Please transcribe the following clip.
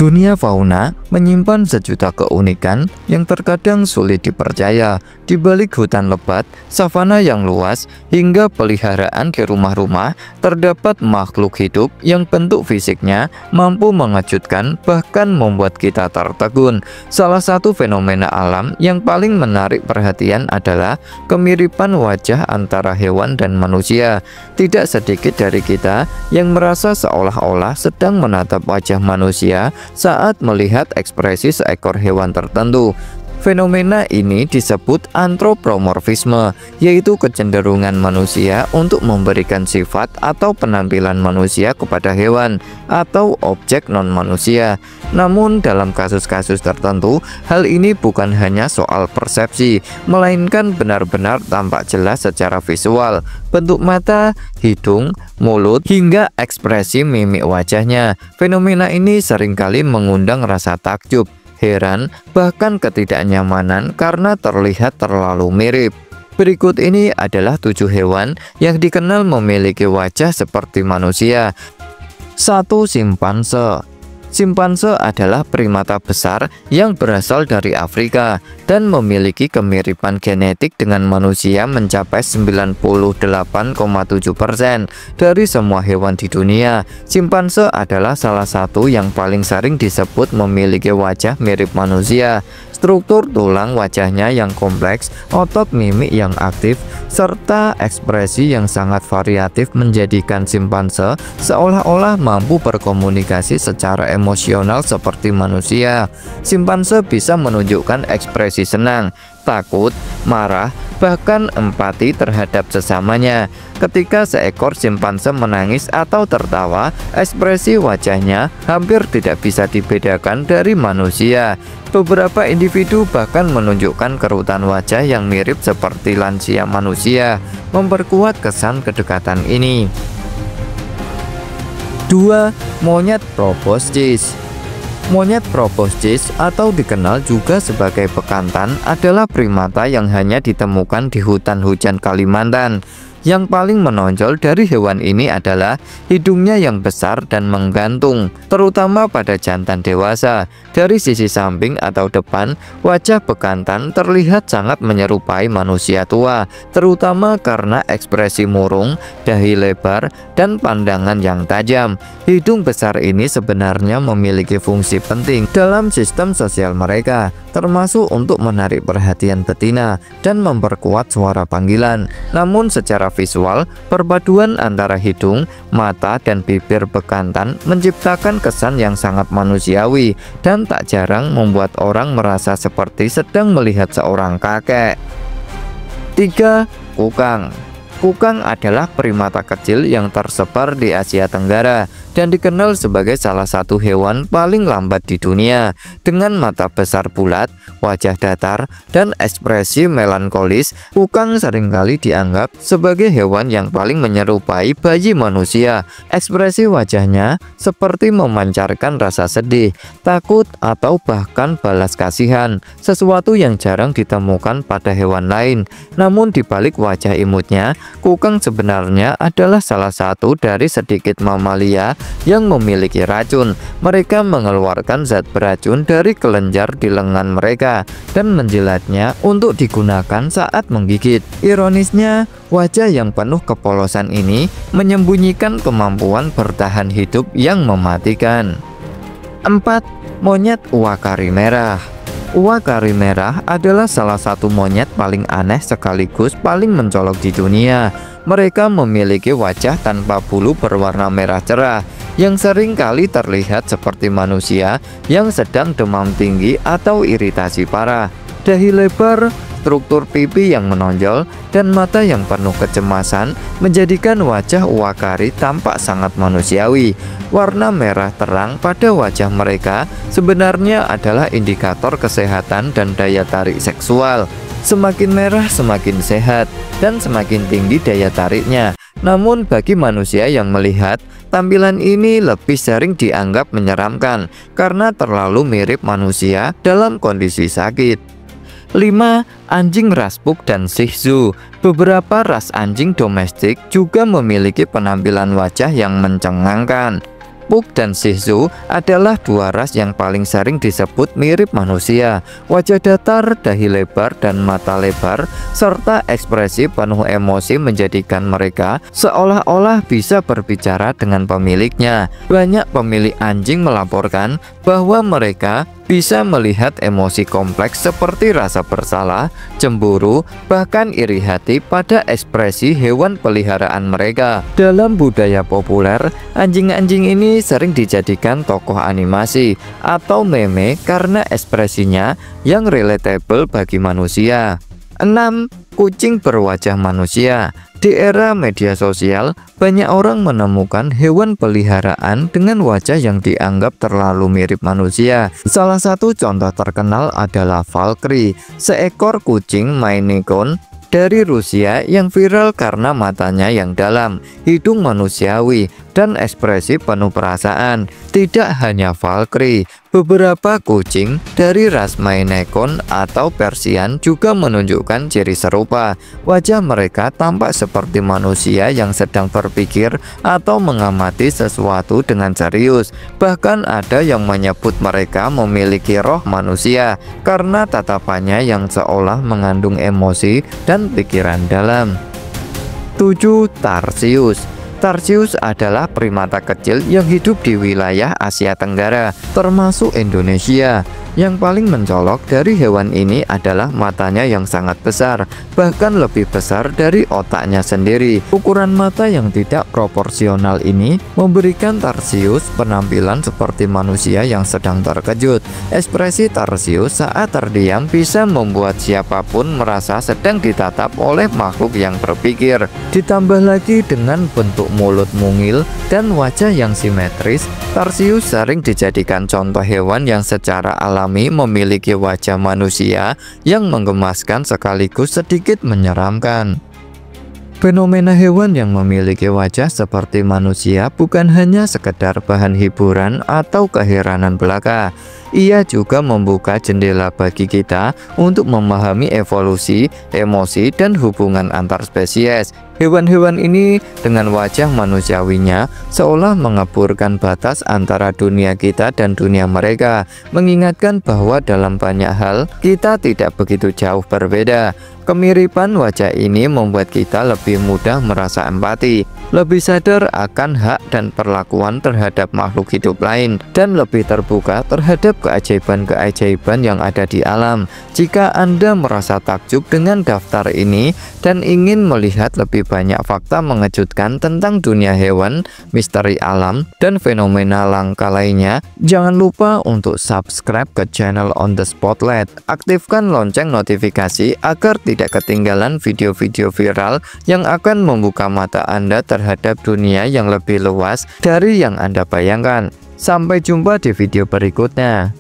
Dunia fauna menyimpan sejuta keunikan yang terkadang sulit dipercaya. Di balik hutan lebat, savana yang luas, hingga peliharaan di rumah-rumah, terdapat makhluk hidup yang bentuk fisiknya mampu mengejutkan, bahkan membuat kita tertegun. Salah satu fenomena alam yang paling menarik perhatian adalah kemiripan wajah antara hewan dan manusia. Tidak sedikit dari kita yang merasa seolah-olah sedang menatap wajah manusia saat melihat ekspresi seekor hewan tertentu. Fenomena ini disebut antropomorfisme, yaitu kecenderungan manusia untuk memberikan sifat atau penampilan manusia kepada hewan atau objek non-manusia. Namun dalam kasus-kasus tertentu, hal ini bukan hanya soal persepsi, melainkan benar-benar tampak jelas secara visual. Bentuk mata, hidung, mulut, hingga ekspresi mimik wajahnya. Fenomena ini seringkali mengundang rasa takjub, heran, bahkan ketidaknyamanan karena terlihat terlalu mirip. Berikut ini adalah 7 hewan yang dikenal memiliki wajah seperti manusia. 1. Simpanse. Simpanse adalah primata besar yang berasal dari Afrika dan memiliki kemiripan genetik dengan manusia mencapai 98,7% dari semua hewan di dunia. Simpanse adalah salah satu yang paling sering disebut memiliki wajah mirip manusia. Struktur tulang wajahnya yang kompleks, otot mimik yang aktif, serta ekspresi yang sangat variatif menjadikan simpanse seolah-olah mampu berkomunikasi secara emosional seperti manusia. Simpanse bisa menunjukkan ekspresi senang, takut, marah, bahkan empati terhadap sesamanya. Ketika seekor simpanse menangis atau tertawa, ekspresi wajahnya hampir tidak bisa dibedakan dari manusia. Beberapa individu bahkan menunjukkan kerutan wajah yang mirip seperti lansia manusia, memperkuat kesan kedekatan ini. 2. Monyet proboscis. Monyet proboscis atau dikenal juga sebagai bekantan adalah primata yang hanya ditemukan di hutan hujan Kalimantan. Yang paling menonjol dari hewan ini adalah hidungnya yang besar dan menggantung, terutama pada jantan dewasa. Dari sisi samping atau depan, wajah bekantan terlihat sangat menyerupai manusia tua, terutama karena ekspresi murung, dahi lebar, dan pandangan yang tajam. Hidung besar ini sebenarnya memiliki fungsi penting dalam sistem sosial mereka, termasuk untuk menarik perhatian betina dan memperkuat suara panggilan. Namun secara visual, perpaduan antara hidung, mata, dan bibir bekantan menciptakan kesan yang sangat manusiawi dan tak jarang membuat orang merasa seperti sedang melihat seorang kakek. 3. Kukang. Kukang adalah primata kecil yang tersebar di Asia Tenggara dan dikenal sebagai salah satu hewan paling lambat di dunia. Dengan mata besar bulat, wajah datar, dan ekspresi melankolis, kukang seringkali dianggap sebagai hewan yang paling menyerupai bayi manusia. Ekspresi wajahnya seperti memancarkan rasa sedih, takut, atau bahkan balas kasihan, sesuatu yang jarang ditemukan pada hewan lain. Namun di balik wajah imutnya, kukang sebenarnya adalah salah satu dari sedikit mamalia yang memiliki racun. Mereka mengeluarkan zat beracun dari kelenjar di lengan mereka dan menjilatnya untuk digunakan saat menggigit. Ironisnya, wajah yang penuh kepolosan ini menyembunyikan kemampuan bertahan hidup yang mematikan. 4. Monyet uakari merah. Uakari merah adalah salah satu monyet paling aneh sekaligus paling mencolok di dunia. Mereka memiliki wajah tanpa bulu berwarna merah cerah yang sering kali terlihat seperti manusia yang sedang demam tinggi atau iritasi parah. Dahi lebar, struktur pipi yang menonjol, dan mata yang penuh kecemasan menjadikan wajah uakari tampak sangat manusiawi. Warna merah terang pada wajah mereka sebenarnya adalah indikator kesehatan dan daya tarik seksual. Semakin merah semakin sehat dan semakin tinggi daya tariknya. Namun bagi manusia yang melihat, tampilan ini lebih sering dianggap menyeramkan karena terlalu mirip manusia dalam kondisi sakit. 5. Anjing ras pug dan Shih Tzu. Beberapa ras anjing domestik juga memiliki penampilan wajah yang mencengangkan. Pug dan Shih Tzu adalah dua ras yang paling sering disebut mirip manusia. Wajah datar, dahi lebar, dan mata lebar, serta ekspresi penuh emosi menjadikan mereka seolah-olah bisa berbicara dengan pemiliknya. Banyak pemilik anjing melaporkan bahwa mereka bisa melihat emosi kompleks seperti rasa bersalah, cemburu, bahkan iri hati pada ekspresi hewan peliharaan mereka. Dalam budaya populer, anjing-anjing ini sering dijadikan tokoh animasi atau meme karena ekspresinya yang relatable bagi manusia. 6. Kucing berwajah manusia. Di era media sosial, banyak orang menemukan hewan peliharaan dengan wajah yang dianggap terlalu mirip manusia. Salah satu contoh terkenal adalah Valkyrie, seekor kucing Maine Coon dari Rusia yang viral karena matanya yang dalam, hidung manusiawi, dan ekspresi penuh perasaan. Tidak hanya Valkyrie, beberapa kucing dari ras Maine Coon atau Persian juga menunjukkan ciri serupa. Wajah mereka tampak seperti manusia yang sedang berpikir atau mengamati sesuatu dengan serius. Bahkan ada yang menyebut mereka memiliki roh manusia karena tatapannya yang seolah mengandung emosi dan pikiran dalam. 7. Tarsius. Tarsius adalah primata kecil yang hidup di wilayah Asia Tenggara, termasuk Indonesia. Yang paling mencolok dari hewan ini adalah matanya yang sangat besar, bahkan lebih besar dari otaknya sendiri. Ukuran mata yang tidak proporsional ini memberikan Tarsius penampilan seperti manusia yang sedang terkejut. Ekspresi Tarsius saat terdiam bisa membuat siapapun merasa sedang ditatap oleh makhluk yang berpikir. Ditambah lagi dengan bentuk mulut mungil dan wajah yang simetris, Tarsius sering dijadikan contoh hewan yang secara alami memiliki wajah manusia yang menggemaskan sekaligus sedikit menyeramkan. Fenomena hewan yang memiliki wajah seperti manusia bukan hanya sekedar bahan hiburan atau keheranan belaka. Ia juga membuka jendela bagi kita untuk memahami evolusi, emosi, dan hubungan antar spesies. Hewan-hewan ini dengan wajah manusiawinya seolah mengeburkan batas antara dunia kita dan dunia mereka, mengingatkan bahwa dalam banyak hal kita tidak begitu jauh berbeda. Kemiripan wajah ini membuat kita lebih mudah merasa empati, lebih sadar akan hak dan perlakuan terhadap makhluk hidup lain, dan lebih terbuka terhadap keajaiban-keajaiban yang ada di alam. Jika Anda merasa takjub dengan daftar ini dan ingin melihat lebih banyak fakta mengejutkan tentang dunia hewan, misteri alam, dan fenomena langka lainnya, jangan lupa untuk subscribe ke channel On The Spotlight. Aktifkan lonceng notifikasi agar tidak ketinggalan video-video viral yang akan membuka mata Anda terhadap dunia yang lebih luas dari yang Anda bayangkan. Sampai jumpa di video berikutnya.